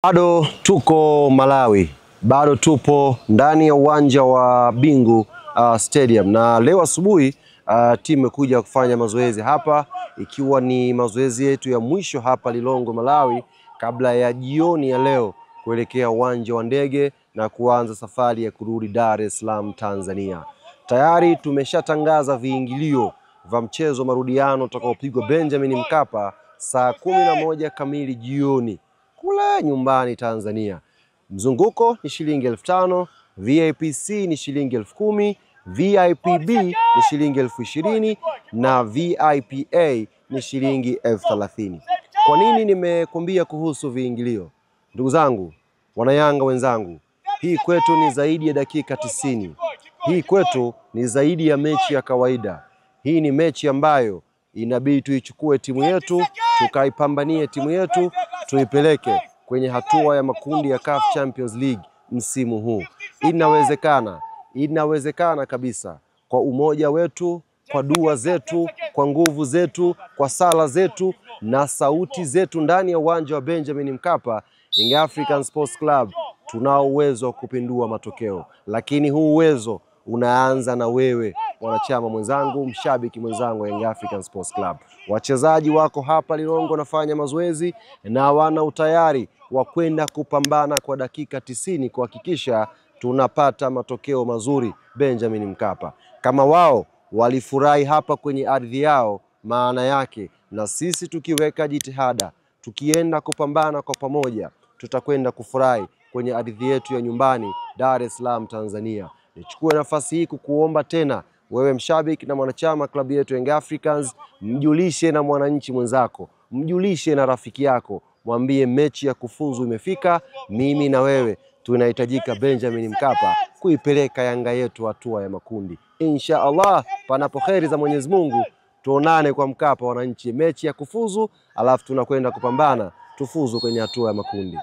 Bado tuko Malawi, bado tupo ndani ya uwanja wa Bingu Stadium, na leo asubuhi timu imekuja kufanya mazoezi hapa, ikiwa ni mazoezi yetu ya mwisho hapa Lilongwe Malawi, kabla ya jioni ya leo kuelekea uwanja wa ndege na kuanza safari ya kurudi Dar es Salaam Tanzania. Tayari tumeshatangaza viingilio vya mchezo marudiano utakaopigwa Benjamin Mkapa saa 11 kamili jioni kule nyumbani Tanzania. Mzunguko ni shilingi 5,000, VIPC ni shilingi 10,000, VIPB ni shilingi 20,000 na VIPA ni shilingi 30,000. Kwa nini nimekuambia kuhusu viingilio? Ndugu zangu, wanayanga wenzangu, hii kwetu ni zaidi ya dakika 90. Hii kwetu ni zaidi ya mechi ya kawaida. Hii ni mechi ambayo inabidi tuichukue timu yetu, tukaipambanie timu yetu, tuipeleke kwenye hatua ya makundi ya CAF Champions League msimu huu. Inawezekana kabisa, kwa umoja wetu, kwa dua zetu, kwa nguvu zetu, kwa sala zetu na sauti zetu ndani ya uwanja wa Benjamin Mkapa. Young African Sports Club tunao uwezo wa kupindua matokeo, lakini huu uwezo unaanza na wewe, mwanachama mwenzangu, mshabiki mwenzangu wa Young African Sports Club. Wachezaji wako hapa Lilongwe wanafanya mazoezi na wana utayari wa kwenda kupambana kwa dakika 90 kuhakikisha tunapata matokeo mazuri Benjamin Mkapa. Kama wao walifurahi hapa kwenye ardhi yao, maana yake na sisi tukiweka jitihada, tukienda kupambana kwa pamoja, tutakwenda kufurahi kwenye ardhi yetu ya nyumbani Dar es Salaam Tanzania. Nichukue nafasi hii kukuomba tena, wewe mshabiki na mwanachama klabu yetu Young Africans, mjulishe na mwananchi mwenzako, mjulishe na rafiki yako, mwambie mechi ya kufuzu imefika. Mimi na wewe tunahitajika Benjamin Mkapa kuipeleka Yanga yetu hatua ya makundi. Insha Allah, panapo kheri za Mwenyezi Mungu, tuonane kwa Mkapa wananchi, mechi ya kufuzu, alafu tunakwenda kupambana tufuzu kwenye hatua ya makundi.